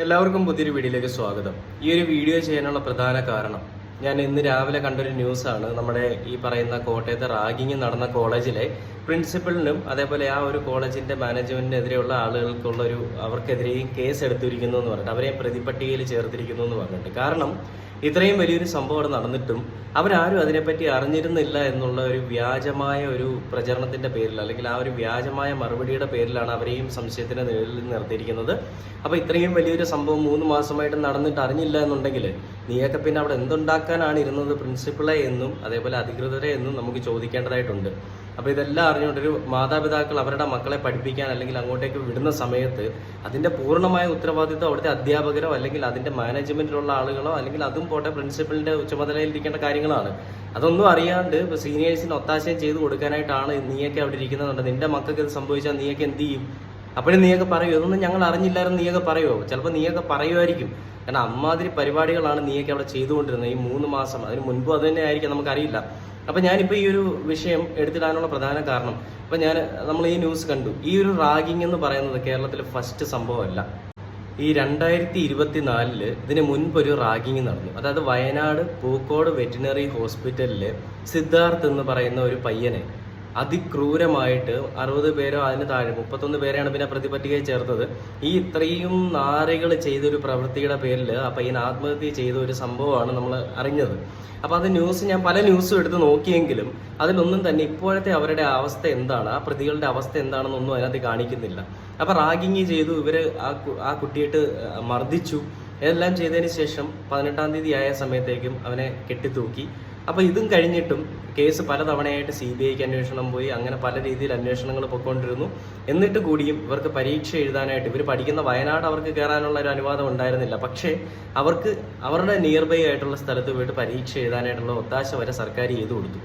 എല്ലാവർക്കും പുതിയൊരു വീഡിയോയിലേക്ക് സ്വാഗതം. ഈ ഒരു വീഡിയോ ചെയ്യാനുള്ള പ്രധാന കാരണം ഞാൻ ഇന്ന് രാവിലെ കണ്ടൊരു ന്യൂസാണ്. നമ്മുടെ ഈ പറയുന്ന കോട്ടയത്തെ റാഗിങ് നടന്ന കോളേജിലെ പ്രിൻസിപ്പലിനും അതേപോലെ ആ ഒരു കോളേജിന്റെ മാനേജ്മെന്റിനെതിരെയുള്ള ആളുകൾക്കുള്ള അവർക്കെതിരെയും കേസ് എടുത്തിരിക്കുന്നു എന്ന് പറഞ്ഞിട്ട് അവരെയും പ്രതിപട്ടികയിൽ ചേർത്തിരിക്കുന്നു എന്ന് പറഞ്ഞിട്ട്. കാരണം ഇത്രയും വലിയൊരു സംഭവം അവിടെ നടന്നിട്ടും അവരാരും അതിനെപ്പറ്റി അറിഞ്ഞിരുന്നില്ല എന്നുള്ള ഒരു വ്യാജമായ ഒരു പ്രചരണത്തിന്റെ പേരിൽ, അല്ലെങ്കിൽ ആ ഒരു വ്യാജമായ മറുപടിയുടെ പേരിലാണ് അവരെയും സംശയത്തിന് നിഴലിൽ നിർത്തിയിരിക്കുന്നത്. അപ്പൊ ഇത്രയും വലിയൊരു സംഭവം 3 മാസമായിട്ട് നടന്നിട്ട് അറിഞ്ഞില്ല എന്നുണ്ടെങ്കിൽ നീയൊക്കെ പിന്നെ അവിടെ എന്തുണ്ടാക്കാനാണ് ഇരുന്നത് പ്രിൻസിപ്പളെ എന്നും അതേപോലെ അധികൃതരെ എന്നും നമുക്ക് ചോദിക്കേണ്ടതായിട്ടുണ്ട്. അപ്പൊ ഇതെല്ലാം അറിഞ്ഞുകൊണ്ടൊരു മാതാപിതാക്കൾ അവരുടെ മക്കളെ പഠിപ്പിക്കാൻ അല്ലെങ്കിൽ അങ്ങോട്ടേക്ക് വിടുന്ന സമയത്ത് അതിന്റെ പൂർണ്ണമായ ഉത്തരവാദിത്വം അവിടുത്തെ അധ്യാപകരോ അല്ലെങ്കിൽ അതിന്റെ മാനേജ്മെന്റിലുള്ള ആളുകളോ അല്ലെങ്കിൽ അതും പോട്ടെ പ്രിൻസിപ്പലിന്റെ ചുമതലയിലിരിക്കേണ്ട കാര്യങ്ങളാണ്. അതൊന്നും അറിയാണ്ട് സീനിയേഴ്സിന് ഒത്താശയം ചെയ്ത് കൊടുക്കാനായിട്ടാണ് നീയൊക്കെ അവിടെ ഇരിക്കുന്നുണ്ട്. നിന്റെ മക്കൾക്ക് ഇത് സംഭവിച്ചാൽ നീയൊക്കെ എന്ത് ചെയ്യും? അപ്പോഴും നീയൊക്കെ പറയൂ ഇതൊന്നും ഞങ്ങൾ അറിഞ്ഞില്ലായിരുന്നു നീയൊക്കെ പറയുമോ? ചിലപ്പോൾ നീയൊക്കെ പറയുമായിരിക്കും. കാരണം അമ്മാതിരി പരിപാടികളാണ് നീയൊക്കെ അവിടെ ചെയ്തുകൊണ്ടിരുന്നത് ഈ 3 മാസം. അതിന് മുൻപും അത് തന്നെ ആയിരിക്കും, നമുക്കറിയില്ല. അപ്പൊ ഞാനിപ്പോ ഈ ഒരു വിഷയം എടുത്തിടാനുള്ള പ്രധാന കാരണം, ഇപ്പൊ നമ്മൾ ഈ ന്യൂസ് കണ്ടു. ഈ ഒരു റാഗിങ് എന്ന് പറയുന്നത് കേരളത്തിലെ ഫസ്റ്റ് സംഭവമല്ല. ഈ 2024 ഇതിന് മുൻപ് ഒരു റാഗിങ് നടന്നു. അതായത് വയനാട് പൂക്കോട് വെറ്റിനറി ഹോസ്പിറ്റലില് സിദ്ധാർത്ഥ് എന്ന് പറയുന്ന ഒരു പയ്യനെ അതിക്രൂരമായിട്ട് 60 പേരോ അതിന് താഴെ 31 പേരെയാണ് പിന്നെ പ്രതിപട്ടികയിൽ ചേർത്തത്. ഈ ഇത്രയും നാറികൾ ചെയ്തൊരു പ്രവൃത്തിയുടെ പേരിൽ ആ പയ്യൻ ആത്മഹത്യ ചെയ്ത ഒരു സംഭവമാണ് നമ്മൾ അറിഞ്ഞത്. അപ്പൊ അത് ഞാൻ പല ന്യൂസും എടുത്ത് നോക്കിയെങ്കിലും അതിലൊന്നും തന്നെ ഇപ്പോഴത്തെ അവരുടെ അവസ്ഥ എന്താണ്, ആ പ്രതികളുടെ അവസ്ഥ എന്താണെന്നൊന്നും അതിനകത്ത് കാണിക്കുന്നില്ല. അപ്പൊ റാഗിങ് ചെയ്തു, ഇവര് ആ കുട്ടിയായിട്ട് മർദ്ദിച്ചു. ഇതെല്ലാം ചെയ്തതിന് ശേഷം 18-ാം തീയതി ആയ സമയത്തേക്കും അവനെ കെട്ടിത്തൂക്കി. അപ്പൊ ഇതും കഴിഞ്ഞിട്ടും കേസ് പലതവണയായിട്ട് CBIക്ക് അന്വേഷണം പോയി, അങ്ങനെ പല രീതിയിൽ അന്വേഷണങ്ങൾ പൊയ്ക്കൊണ്ടിരുന്നു. എന്നിട്ട് കൂടിയും ഇവർക്ക് പരീക്ഷ എഴുതാനായിട്ട്, ഇവർ പഠിക്കുന്ന വയനാട് അവർക്ക് കയറാനുള്ള ഒരു അനുവാദം ഉണ്ടായിരുന്നില്ല. പക്ഷേ അവർക്ക് അവരുടെ നിയർ ബൈ ആയിട്ടുള്ള സ്ഥലത്ത് പോയിട്ട് പരീക്ഷ എഴുതാനായിട്ടുള്ള ഒത്താശ വരെ സർക്കാർ ചെയ്തു കൊടുത്തു.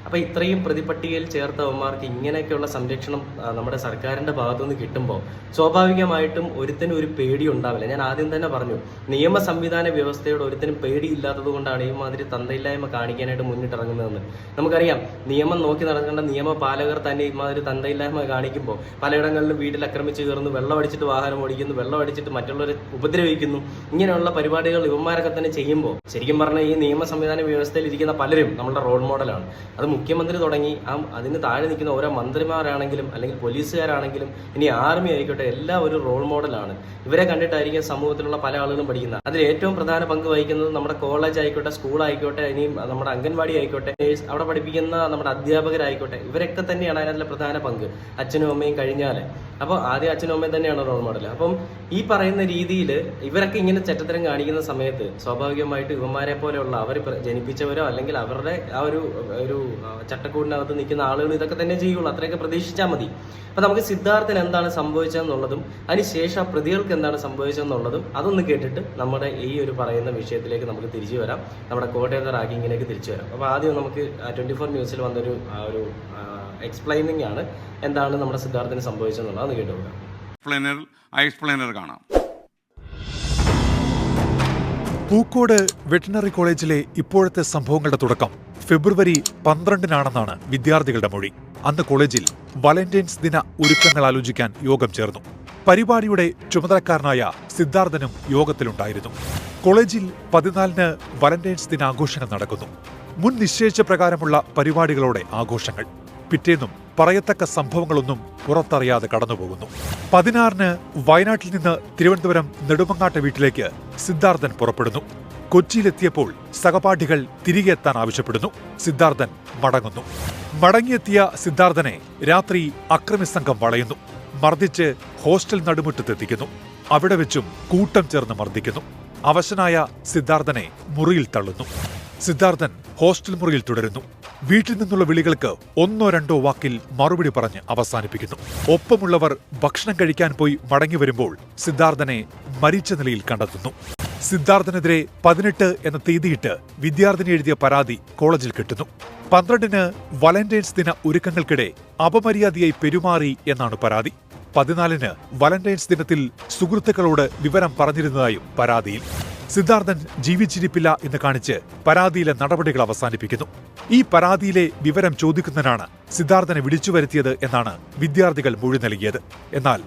അപ്പൊ ഇത്രയും പ്രതിപട്ടികയിൽ ചേർത്തവന്മാർക്ക് ഇങ്ങനെയൊക്കെയുള്ള സംരക്ഷണം നമ്മുടെ സർക്കാരിന്റെ ഭാഗത്തുനിന്ന് കിട്ടുമ്പോൾ സ്വാഭാവികമായിട്ടും ഒരുത്തനും ഒരു പേടി ഉണ്ടാവില്ല. ഞാൻ ആദ്യം തന്നെ പറഞ്ഞു, നിയമ സംവിധാന വ്യവസ്ഥയോട് ഒരുത്തനും പേടിയില്ലാത്തത് കൊണ്ടാണ് ഈ മാതിരി തന്തയില്ലായ്മ കാണിക്കാനായിട്ട് മുന്നിട്ടിറങ്ങുന്നതെന്ന് നമുക്കറിയാം. നിയമം നോക്കി നടക്കേണ്ട നിയമപാലകർ തന്നെ ഇമാതിരി തന്തയില്ലായ്മ കാണിക്കുമ്പോൾ പലയിടങ്ങളിലും വീട്ടിൽ ആക്രമിച്ച് കയറുന്നു, വെള്ളം അടിച്ചിട്ട് വാഹനം ഓടിക്കുന്നു, വെള്ളം അടിച്ചിട്ട് മറ്റുള്ളവരെ ഉപദ്രവിക്കുന്നു. ഇങ്ങനെയുള്ള പരിപാടികൾ ഇവന്മാരൊക്കെ തന്നെ ചെയ്യുമ്പോൾ ശരിക്കും പറഞ്ഞാൽ ഈ നിയമ സംവിധാന വ്യവസ്ഥയിൽ ഇരിക്കുന്ന പലരും നമ്മളുടെ റോൾ മോഡലാണ്. അത് മുഖ്യമന്ത്രി തുടങ്ങി അതിന് താഴെ നിൽക്കുന്ന ഓരോ മന്ത്രിമാരാണെങ്കിലും അല്ലെങ്കിൽ പോലീസുകാരാണെങ്കിലും ഇനി ആർമി ആയിക്കോട്ടെ എല്ലാം ഒരു റോൾ മോഡലാണ്. ഇവരെ കണ്ടിട്ടായിരിക്കും സമൂഹത്തിലുള്ള പല ആളുകളും പഠിക്കുന്നത്. അതിൽ ഏറ്റവും പ്രധാന പങ്ക് വഹിക്കുന്നത് നമ്മുടെ കോളേജ് ആയിക്കോട്ടെ, സ്കൂൾ ആയിക്കോട്ടെ, ഇനിയും നമ്മുടെ അംഗൻവാടി ആയിക്കോട്ടെ, അവിടെ പഠിപ്പിക്കുന്ന നമ്മുടെ അധ്യാപകരായിക്കോട്ടെ, ഇവരൊക്കെ തന്നെയാണ് അതിനകത്തുള്ള പ്രധാന പങ്ക്. അച്ഛനും അമ്മയും കഴിഞ്ഞാൽ അപ്പോൾ ആദ്യം അച്ഛനും അമ്മയും തന്നെയാണ് റോൾ മോഡൽ. അപ്പം ഈ പറയുന്ന രീതിയിൽ ഇവരൊക്കെ ഇങ്ങനെ ചെറ്റത്തരം കാണിക്കുന്ന സമയത്ത് സ്വാഭാവികമായിട്ട് ഇവന്മാരെ പോലെയുള്ള അവർ ജനിപ്പിച്ചവരോ അല്ലെങ്കിൽ അവരുടെ ആ ഒരു ചട്ടക്കൂടിനകത്ത് നിൽക്കുന്ന ആളുകൾ ഇതൊക്കെ തന്നെ ചെയ്യുള്ളൂ. അത്രയൊക്കെ പ്രതീക്ഷിച്ചാൽ മതി. അപ്പൊ നമുക്ക് സിദ്ധാർത്ഥന് എന്താണ് സംഭവിച്ചതെന്നുള്ളതും അതിനുശേഷം പ്രതികൾക്ക് എന്താണ് സംഭവിച്ചതെന്നുള്ളതും അതൊന്ന് കേട്ടിട്ട് നമ്മുടെ ഈ ഒരു പറയുന്ന വിഷയത്തിലേക്ക് നമുക്ക് തിരിച്ചു വരാം. നമ്മുടെ കോട്ടയത്തെ റാഗിങ്ങിലേക്ക് തിരിച്ചു വരാം. അപ്പൊ ആദ്യം നമുക്ക് 24 ന്യൂസിൽ വന്നൊരു എക്സ്പ്ലെയിനിങ് ആണ് എന്താണ് നമ്മുടെ സിദ്ധാർത്ഥന് സംഭവിച്ചതെന്നുള്ളത്. അത് എക്സ്പ്ലെയിനർ കാണാം. പൂക്കോട് വെറ്റിനറി കോളേജിലെ ഇപ്പോഴത്തെ സംഭവങ്ങളുടെ തുടക്കം ഫെബ്രുവരി 12-നാണെന്നാണ് വിദ്യാർത്ഥികളുടെ മൊഴി. അന്ന് കോളേജിൽ വാലന്റൈൻസ് ദിന ഒരുക്കങ്ങൾ ആലോചിക്കാൻ യോഗം ചേർന്നു. പരിപാടിയുടെ ചുമതലക്കാരനായ സിദ്ധാർത്ഥനും യോഗത്തിലുണ്ടായിരുന്നു. കോളേജിൽ 14-ന് വാലന്റൈൻസ് ദിനാഘോഷങ്ങൾ നടക്കുന്നു. മുൻ നിശ്ചയിച്ച പ്രകാരമുള്ള പരിപാടികളോടെ ആഘോഷങ്ങൾ. പിറ്റേന്നും പറയത്തക്ക സംഭവങ്ങളൊന്നും പുറത്തറിയാതെ കടന്നുപോകുന്നു. 16-ന് വയനാട്ടിൽ നിന്ന് തിരുവനന്തപുരം നെടുമങ്ങാട്ടെ വീട്ടിലേക്ക് സിദ്ധാർത്ഥൻ പുറപ്പെടുന്നു. കൊച്ചിയിലെത്തിയപ്പോൾ സഹപാഠികൾ തിരികെ എത്താൻ ആവശ്യപ്പെടുന്നു. സിദ്ധാർത്ഥൻ മടങ്ങുന്നു. മടങ്ങിയെത്തിയ സിദ്ധാർത്ഥനെ രാത്രി അക്രമി സംഘം വളയുന്നു. മർദ്ദിച്ച് ഹോസ്റ്റൽ നടുമുറ്റത്തെത്തിക്കുന്നു. അവിടെ വെച്ചും കൂട്ടം ചേർന്ന് മർദ്ദിക്കുന്നു. അവശനായ സിദ്ധാർത്ഥനെ മുറിയിൽ തള്ളുന്നു. സിദ്ധാർത്ഥൻ ഹോസ്റ്റൽ മുറിയിൽ തുടരുന്നു. വീട്ടിൽ നിന്നുള്ള വിളികൾക്ക് 1-2 വാക്കിൽ മറുപടി പറഞ്ഞ് അവസാനിപ്പിക്കുന്നു. ഒപ്പമുള്ളവർ ഭക്ഷണം കഴിക്കാൻ പോയി മടങ്ങി വരുമ്പോൾ സിദ്ധാർത്ഥനെ മരിച്ച നിലയിൽ കണ്ടെത്തുന്നു. സിദ്ധാർത്ഥനെതിരെ 18 എന്ന തീയതിയിട്ട് വിദ്യാർത്ഥിനി എഴുതിയ പരാതി കോളേജിൽ കിട്ടുന്നു. 12-ന് വാലന്റൈൻസ് ദിന ഒരുക്കങ്ങൾക്കിടെ അപമര്യാദയായി പെരുമാറി എന്നാണ് പരാതി. 14-ന് വാലന്റൈൻസ് ദിനത്തിൽ സുഹൃത്തുക്കളോട് വിവരം പറഞ്ഞിരുന്നതായും പരാതിയിൽ. സിദ്ധാർത്ഥൻ ജീവിച്ചിരിപ്പില്ല എന്ന് കാണിച്ച് പരാതിയിലെ നടപടികൾ അവസാനിപ്പിക്കുന്നു. ഈ പരാതിയിലെ വിവരം ചോദിക്കുന്നതിനാണ് സിദ്ധാർത്ഥനെ വിളിച്ചു വരുത്തിയത് എന്നാണ് വിദ്യാർത്ഥികൾ മൊഴി നൽകിയത്. എന്നാൽ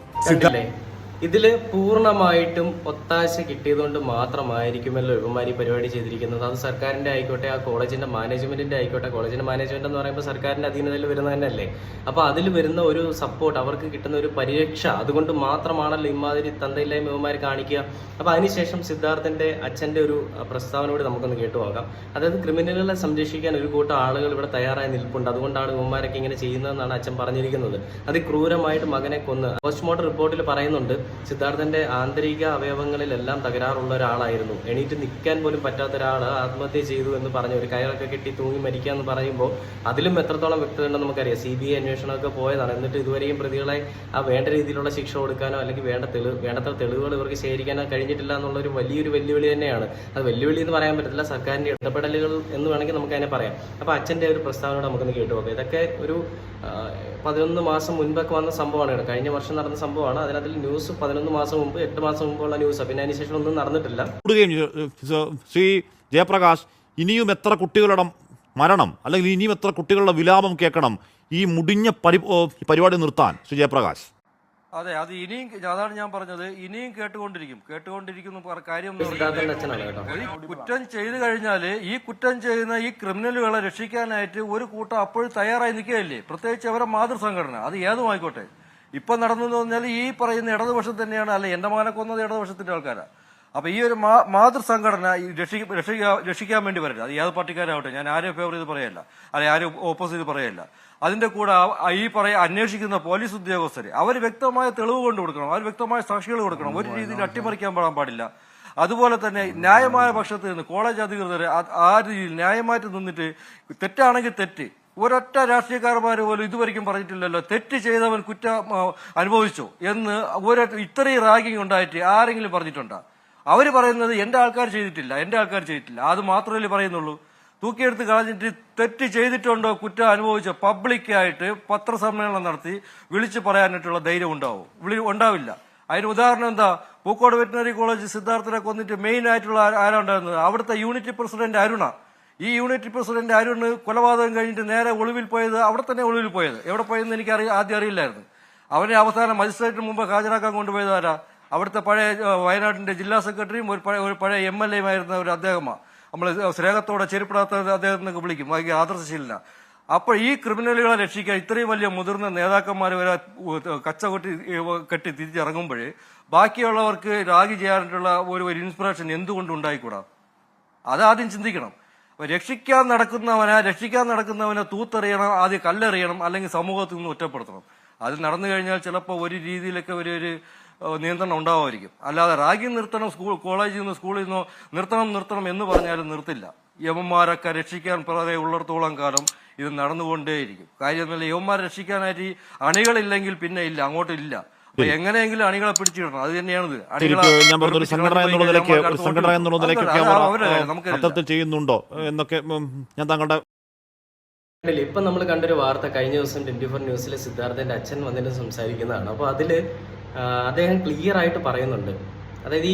ഇതിൽ പൂർണ്ണമായിട്ടും ഒത്താശ കിട്ടിയതുകൊണ്ട് മാത്രമായിരിക്കുമല്ലോ ഇവന്മാർ ഈ പരിപാടി ചെയ്തിരിക്കുന്നത്. അത് സർക്കാരിന്റെ ആയിക്കോട്ടെ, ആ കോളേജിന്റെ മാനേജ്മെന്റിന്റെ ആയിക്കോട്ടെ. കോളേജിന്റെ മാനേജ്മെന്റ് എന്ന് പറയുമ്പോൾ സർക്കാരിന്റെ അധീനതയിൽ വരുന്നത് തന്നെയല്ലേ. അപ്പോൾ അതിൽ വരുന്ന ഒരു സപ്പോർട്ട്, അവർക്ക് കിട്ടുന്ന ഒരു പരിരക്ഷ, അതുകൊണ്ട് മാത്രമാണല്ലോ ഇമാതിരി തന്തയില്ലായ്മ ഇവന്മാർ കാണിക്കുക. അപ്പോൾ അതിനുശേഷം സിദ്ധാർത്ഥന്റെ അച്ഛന്റെ ഒരു പ്രസ്താവന കൂടി നമുക്കൊന്ന് കേട്ടു നോക്കാം. അതായത് ക്രിമിനലുകളെ സംരക്ഷിക്കാൻ ഒരു കൂട്ടം ആളുകൾ ഇവിടെ തയ്യാറായി നിൽപ്പുണ്ട്, അതുകൊണ്ടാണ് ഇവന്മാരൊക്കെ ഇങ്ങനെ ചെയ്യുന്നതെന്നാണ് അച്ഛൻ പറഞ്ഞിരിക്കുന്നത്. അതിക്രൂരമായിട്ട് മകനെ കൊന്ന് പോസ്റ്റ്മോർട്ടം റിപ്പോർട്ടിൽ പറയുന്നുണ്ട് സിദ്ധാർത്ഥന്റെ ആന്തരിക അവയവങ്ങളിലെല്ലാം തകരാറുള്ള ഒരാളായിരുന്നു. എണീറ്റ് നിൽക്കാൻ പോലും പറ്റാത്ത ഒരാൾ ആത്മഹത്യ ചെയ്തു എന്ന് പറഞ്ഞു, ഒരു കയറൊക്കെ കെട്ടി തൂങ്ങി മരിക്കുക എന്ന് പറയുമ്പോൾ അതിലും എത്രത്തോളം വ്യക്തത ഉണ്ടെന്ന് നമുക്കറിയാം. CBI അന്വേഷണമൊക്കെ പോയതാണ്. എന്നിട്ട് ഇതുവരെയും പ്രതികളെ ആ വേണ്ട രീതിയിലുള്ള ശിക്ഷ കൊടുക്കാനോ അല്ലെങ്കിൽ വേണ്ടത്ര തെളിവുകൾ ഇവർക്ക് ശേഖരിക്കാനോ കഴിഞ്ഞിട്ടില്ല എന്നുള്ളൊരു വലിയൊരു വെല്ലുവിളി തന്നെയാണ്. അത് വെല്ലുവിളി എന്ന് പറയാൻ പറ്റില്ല, സർക്കാരിന്റെ ഇടപെടലുകൾ എന്ന് വേണമെങ്കിൽ നമുക്ക് അതിനെ പറയാം. അപ്പോൾ അച്ഛന്റെ ഒരു പ്രസ്താവന നമുക്കൊന്ന് കേട്ടു നോക്കാം. ഇതൊക്കെ ഒരു 11 മാസം മുൻപൊക്കെ വന്ന സംഭവമാണ്, കഴിഞ്ഞ വർഷം നടന്ന സംഭവമാണ്. അതിനകത്തിൽ ന്യൂസ് 11 മാസം മുമ്പ്, 8 മാസം മുമ്പുള്ള ന്യൂസ്. പിന്നെ അതിനുശേഷം ഒന്നും നടന്നിട്ടില്ല. ശ്രീ ജയപ്രകാശ്, ഇനിയും എത്ര കുട്ടികളുടെ മരണം അല്ലെങ്കിൽ ഇനിയും എത്ര കുട്ടികളുടെ വിലാപം കേൾക്കണം ഈ മുടിഞ്ഞ പരിപാടി നിർത്താൻ? ശ്രീ ജയപ്രകാശ്. അതെ, അത് ഇനിയും, അതാണ് ഞാൻ പറഞ്ഞത്, ഇനിയും കേട്ടുകൊണ്ടിരിക്കുന്നു. കാര്യം കുറ്റം ചെയ്തു കഴിഞ്ഞാല് ഈ കുറ്റം ചെയ്യുന്ന ഈ ക്രിമിനലുകളെ രക്ഷിക്കാനായിട്ട് ഒരു കൂട്ടം അപ്പോഴും തയ്യാറായി നിൽക്കുകയല്ലേ, പ്രത്യേകിച്ച് അവരെ മാതൃസംഘടന, അത് ഏതുമായിക്കോട്ടെ. ഇപ്പൊ നടന്നെന്ന് പറഞ്ഞാൽ ഈ പറയുന്ന ഇടതുപക്ഷം തന്നെയാണ്, അല്ലെ എന്റെ മകനെ കൊന്നത് ഇടതുപക്ഷത്തിന്റെ ആൾക്കാരാ. അപ്പൊ ഈ ഒരു മാതൃസംഘടന രക്ഷിക്കാൻ വേണ്ടി വരില്ല, അത് ഏത് പാർട്ടിക്കാരാവട്ടെ, ഞാൻ ആരെയും ഫേവർ ചെയ്ത് പറയല്ല, അല്ലെ ആരും ഓപ്പോസ് ചെയ്ത് പറയല്ല. അതിന്റെ കൂടെ ഈ അന്വേഷിക്കുന്ന പോലീസ് ഉദ്യോഗസ്ഥര് അവർ വ്യക്തമായ തെളിവ് കൊണ്ട് കൊടുക്കണം, അവർ വ്യക്തമായ സാക്ഷികൾ കൊടുക്കണം, ഒരു രീതിയിൽ അട്ടിമറിക്കാൻ പാടില്ല. അതുപോലെ തന്നെ ന്യായമായ പക്ഷത്ത് നിന്ന് കോളേജ് അധികൃതർ ആ രീതിയിൽ ന്യായമായിട്ട് നിന്നിട്ട് തെറ്റാണെങ്കിൽ തെറ്റ്, ഒരൊറ്റ രാഷ്ട്രീയക്കാരന്മാർ പോലും ഇതുവരെയും പറഞ്ഞിട്ടില്ലല്ലോ തെറ്റ് ചെയ്തവൻ കുറ്റം അനുഭവിച്ചു എന്ന്. ഇത്രയും റാഗിങ് ഉണ്ടായിട്ട് ആരെങ്കിലും പറഞ്ഞിട്ടുണ്ടോ? അവര് പറയുന്നത് എന്റെ ആൾക്കാർ ചെയ്തിട്ടില്ല, അത് മാത്രമല്ലേ പറയുന്നുള്ളൂ. തൂക്കിയെടുത്ത് കളഞ്ഞിട്ട് തെറ്റ് ചെയ്തിട്ടുണ്ടോ കുറ്റം അനുഭവിച്ച പബ്ലിക്കായിട്ട് പത്രസമ്മേളനം നടത്തി വിളിച്ചു പറയാനായിട്ടുള്ള ധൈര്യം ഉണ്ടാവില്ല. അതിന് ഉദാഹരണം എന്താ? പൂക്കോട് വെറ്റിനറി കോളേജ് സിദ്ധാർത്ഥനെ കൊന്നിട്ട് മെയിൻ ആയിട്ടുള്ള ആരാണ്ടായിരുന്നത്? അവിടുത്തെ യൂണിറ്റ് പ്രസിഡന്റ് അരുണ. ഈ യൂണിറ്റ് പ്രസിഡന്റ് അരുണ് കൊലപാതകം കഴിഞ്ഞിട്ട് നേരെ ഒളിവിൽ പോയത്, അവിടെ തന്നെ ഒളിവിൽ പോയത്. എവിടെ പോയെന്ന് എനിക്ക് ആദ്യം അറിയില്ലായിരുന്നു. അവനെ അവസാനം മജിസ്ട്രേറ്റിന് മുമ്പ് ഹാജരാക്കാൻ കൊണ്ടുപോയത് ആരാ? അവിടുത്തെ പഴയ വയനാട്ടിന്റെ ജില്ലാ സെക്രട്ടറിയും ഒരു പഴയ MLA ആയിരുന്ന ഒരു അദ്ദേഹമാണ്. നമ്മൾ സ്നേഹത്തോടെ ചെരുപ്പിടാത്ത അദ്ദേഹത്തിനൊക്കെ വിളിക്കും, ഭയങ്കര ആദർശശീലന. അപ്പോൾ ഈ ക്രിമിനലുകളെ രക്ഷിക്കാൻ ഇത്രയും വലിയ മുതിർന്ന നേതാക്കന്മാർ വരെ കച്ച കെട്ടി തിരിച്ചിറങ്ങുമ്പോൾ ബാക്കിയുള്ളവർക്ക് റാഗി ചെയ്യാനായിട്ടുള്ള ഒരു ഇൻസ്പിറേഷൻ എന്തുകൊണ്ട് ഉണ്ടായിക്കൂടാ? അതാദ്യം ചിന്തിക്കണം. രക്ഷിക്കാൻ നടക്കുന്നവനെ തൂത്തെറിയണം, ആദ്യം കല്ലെറിയണം, അല്ലെങ്കിൽ സമൂഹത്തിൽ നിന്ന് ഒറ്റപ്പെടുത്തണം. അത് നടന്നു കഴിഞ്ഞാൽ ചിലപ്പോൾ ഒരു രീതിയിലൊക്കെ ഒരു നിയന്ത്രണം ഉണ്ടാവുമായിരിക്കും. അല്ലാതെ റാഗിങ് നിർത്തണം, കോളേജിൽ നിന്ന് സ്കൂളിൽ നിന്നോ നിർത്തണം എന്ന് പറഞ്ഞാലും നിർത്തില്ല. യവന്മാരൊക്കെ രക്ഷിക്കാൻ പറയാതെ ഉള്ളിടത്തോളം കാലം ഇത് നടന്നുകൊണ്ടേയിരിക്കും. കാര്യം എന്നല്ല, യവന്മാരെ രക്ഷിക്കാനായിട്ട് അണികളില്ലെങ്കിൽ പിന്നെ ഇല്ല, അങ്ങോട്ടില്ല. അപ്പൊ എങ്ങനെയെങ്കിലും അണികളെ പിടിച്ചിടണം, അത് തന്നെയാണിത്. സംഘടന എന്നുള്ള നിലയ്ക്ക് ചെയ്യുന്നുണ്ടോ എന്നൊക്കെ ഞാൻ താങ്കളുടെ ഇപ്പം നമ്മൾ കണ്ടൊരു വാർത്ത കഴിഞ്ഞ ദിവസം 24 ന്യൂസിൽ സിദ്ധാർത്ഥന്റെ അച്ഛൻ വന്നിട്ട് സംസാരിക്കുന്നതാണ്. അപ്പോൾ അതിൽ അദ്ദേഹം ക്ലിയർ ആയിട്ട് പറയുന്നുണ്ട്, അതായത്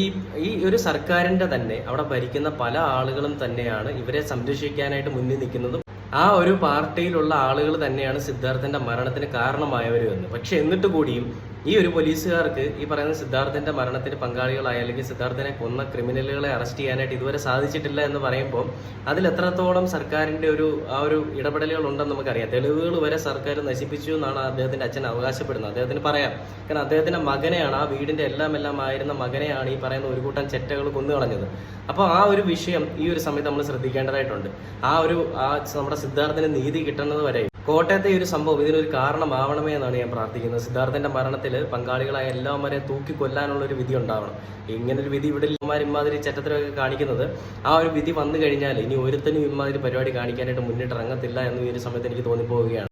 ഈ ഒരു സർക്കാരിന്റെ തന്നെ അവിടെ ഭരിക്കുന്ന പല ആളുകളും തന്നെയാണ് ഇവരെ സംരക്ഷിക്കാനായിട്ട് മുന്നിൽ നിൽക്കുന്നതും. ആ ഒരു പാർട്ടിയിലുള്ള ആളുകൾ തന്നെയാണ് സിദ്ധാർത്ഥന്റെ മരണത്തിന് കാരണമായവരും എന്ന്. പക്ഷെ എന്നിട്ട് കൂടിയും ഈ ഒരു പോലീസുകാർക്ക് ഈ പറയുന്ന സിദ്ധാർത്ഥന്റെ മരണത്തിന് പങ്കാളികളായ അല്ലെങ്കിൽ സിദ്ധാർത്ഥനെ കൊന്ന ക്രിമിനലുകളെ അറസ്റ്റ് ചെയ്യാനായിട്ട് ഇതുവരെ സാധിച്ചിട്ടില്ല എന്ന് പറയുമ്പോൾ അതിൽ എത്രത്തോളം സർക്കാരിന്റെ ആ ഒരു ഇടപെടലുകൾ ഉണ്ടെന്ന് നമുക്കറിയാം. തെളിവുകൾ വരെ സർക്കാർ നശിപ്പിച്ചു എന്നാണ് അദ്ദേഹത്തിന്റെ അച്ഛൻ അവകാശപ്പെടുന്നത്. അദ്ദേഹത്തിന് പറയാം, കാരണം അദ്ദേഹത്തിന്റെ മകനെയാണ്, ആ വീടിന്റെ എല്ലാം ആയിരുന്ന മകനെയാണ് ഈ പറയുന്ന ഒരു കൂട്ടം ചെറ്റകൾ കൊന്നുകളഞ്ഞത്. അപ്പോൾ ആ ഒരു വിഷയം ഈ ഒരു സമയത്ത് നമ്മൾ ശ്രദ്ധിക്കേണ്ടതായിട്ടുണ്ട്. നമ്മുടെ സിദ്ധാർത്ഥന് നീതി കിട്ടുന്നത് വരെ കോട്ടയത്തെ ഈ ഒരു സംഭവം ഇതിനൊരു കാരണമാവണമേ എന്നാണ് ഞാൻ പ്രാർത്ഥിക്കുന്നത്. സിദ്ധാർത്ഥന്റെ മരണത്തിൽ പങ്കാളികളായ എല്ലാവരെയും തൂക്കിക്കൊല്ലാനുള്ള ഒരു വിധി ഉണ്ടാവണം. ഇങ്ങനൊരു വിധി ഇവിടെ ഇമാതിരി ചട്ടത്തിലൊക്കെ കാണിക്കുന്നത്, ആ ഒരു വിധി വന്നു കഴിഞ്ഞാൽ ഇനി ഒരുത്തനും ഇമാതിരി പരിപാടി കാണിക്കാനായിട്ട് മുന്നിട്ട് ഇറങ്ങത്തില്ല എന്ന് ഈ ഒരു സമയത്ത് എനിക്ക് തോന്നിപ്പോവുകയാണ്.